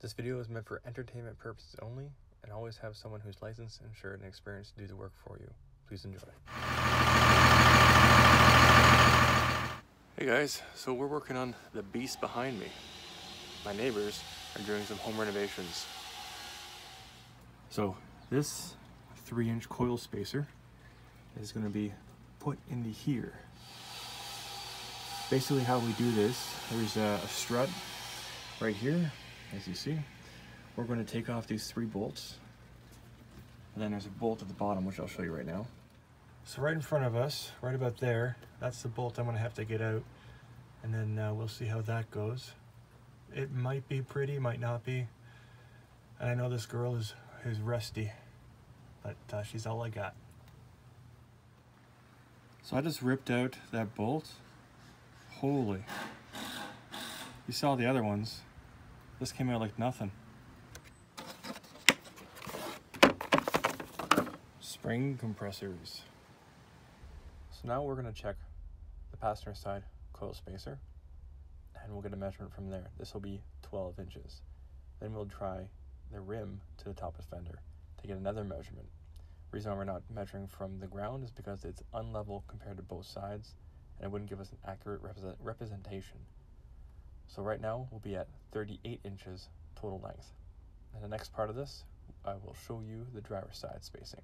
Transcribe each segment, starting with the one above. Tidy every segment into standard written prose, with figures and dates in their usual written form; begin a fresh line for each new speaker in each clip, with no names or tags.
This video is meant for entertainment purposes only, and always have someone who's licensed, insured, and experienced to do the work for you. Please enjoy. Hey guys, so we're working on the beast behind me. My neighbors are doing some home renovations. So this 3-inch coil spacer is going to be put into here. Basically how we do this, there's a strut right here, as you see. We're going to take off these 3 bolts, and then there's a bolt at the bottom, which I'll show you right now. So right in front of us, right about there, that's the bolt I'm going to have to get out, and then we'll see how that goes. It might be pretty, might not be, and I know this girl is rusty, but she's all I got. So I just ripped out that bolt. Holy, you saw the other ones. This came out like nothing. Spring compressors. So now we're going to check the passenger side coil spacer, and we'll get a measurement from there. This will be 12 inches. Then we'll try the rim to the top of the fender to get another measurement. The reason why we're not measuring from the ground is because it's unlevel compared to both sides, and it wouldn't give us an accurate representation. So right now we'll be at 38 inches total length. In the next part of this, I will show you the driver's side spacing.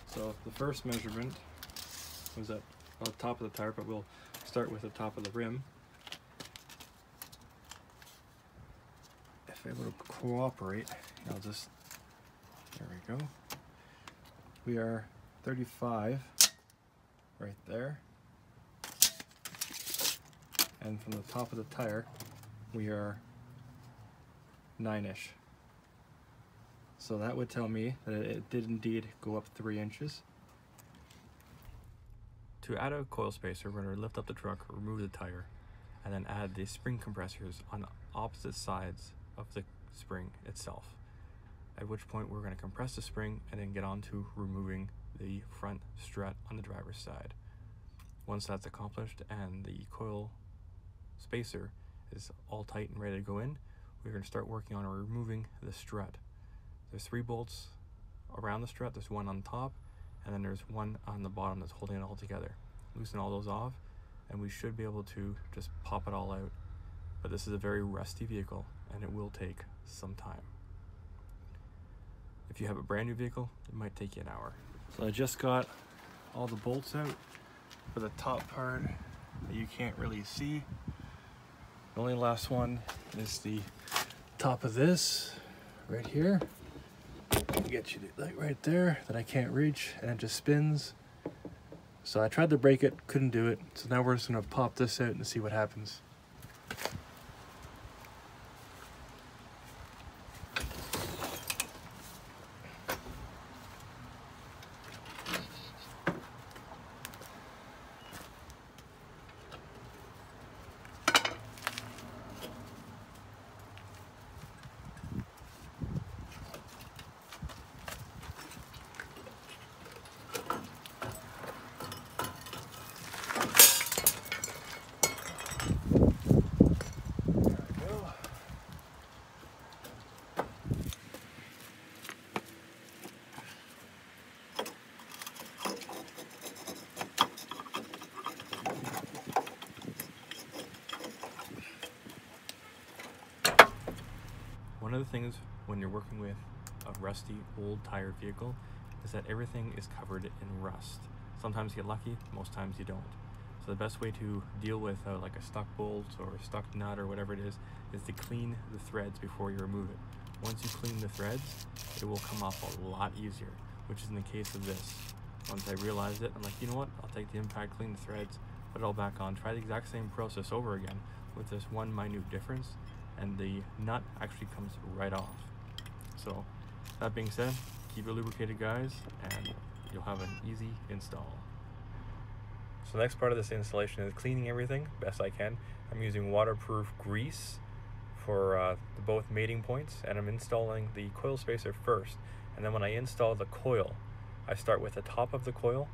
So the first measurement was at the top of the tire, but we'll start with the top of the rim. If I would cooperate, I'll just, there we go. We are 35 right there. And from the top of the tire, we are 9-ish. So that would tell me that it did indeed go up 3 inches. To add a coil spacer, we're going to lift up the truck, remove the tire, and then add the spring compressors on opposite sides of the spring itself. At which point we're going to compress the spring and then get on to removing the front strut on the driver's side. Once that's accomplished and the coil spacer is all tight and ready to go in, we're going to start working on removing the strut. There's 3 bolts around the strut, there's 1 on top, and then there's 1 on the bottom that's holding it all together. Loosen all those off, and we should be able to just pop it all out. But this is a very rusty vehicle, and it will take some time. If you have a brand new vehicle, it might take you an hour. So I just got all the bolts out for the top part that you can't really see. The only last one is the top of this right here. Get you right there that I can't reach, and it just spins. So I tried to break it, couldn't do it. So now we're just gonna pop this out and see what happens. One of the things when you're working with a rusty old tire vehicle is that everything is covered in rust. Sometimes you get lucky, most times you don't. So the best way to deal with like a stuck bolt or a stuck nut or whatever it is to clean the threads before you remove it. Once you clean the threads, it will come off a lot easier, which is in the case of this. Once I realized it, I'm like, you know what, I'll take the impact, clean the threads, put it all back on, try the exact same process over again with this one minute difference, and the nut actually comes right off. So that being said, keep it lubricated, guys, and you'll have an easy install. So the next part of this installation is cleaning everything best I can. I'm using waterproof grease for both mating points, and I'm installing the coil spacer first. And then when I install the coil, I start with the top of the coil,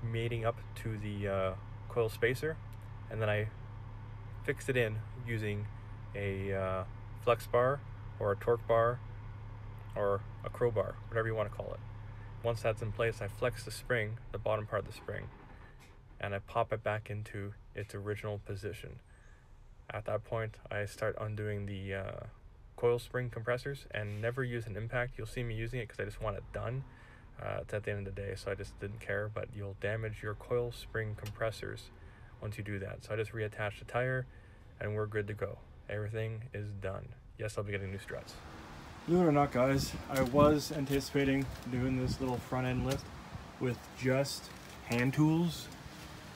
mating up to the coil spacer, and then I fix it in using a flex bar or a torque bar or a crowbar, whatever you want to call it. Once that's in place, I flex the spring, the bottom part of the spring, and I pop it back into its original position. At that point, I start undoing the coil spring compressors and never use an impact. You'll see me using it because I just want it done. It's at the end of the day, so I just didn't care, but you'll damage your coil spring compressors once you do that. So I just reattach the tire and we're good to go. Everything is done. Yes, I'll be getting new struts. Believe it or not, guys, I was anticipating doing this little front end lift with just hand tools.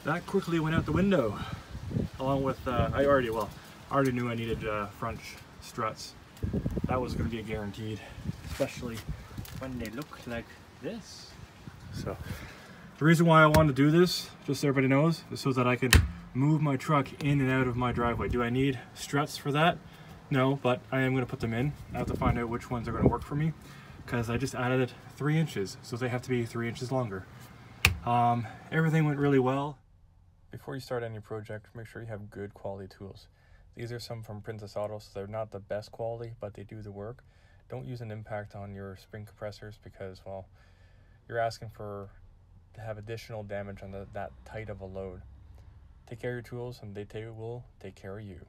That quickly went out the window, along with, I already knew I needed front struts. That was going to be a guaranteed, especially when they look like this. So the reason why I wanted to do this, just so everybody knows, is so that I can move my truck in and out of my driveway. Do I need struts for that? No, but I am going to put them in. I have to find out which ones are going to work for me, because I just added 3 inches, so they have to be 3 inches longer. Everything went really well. Before you start any project, make sure you have good quality tools. These are some from Princess Auto, so they're not the best quality, but they do the work. Don't use an impact on your spring compressors because, well, you're asking to have additional damage on that tight of a load. Take care of your tools, and they will take care of you.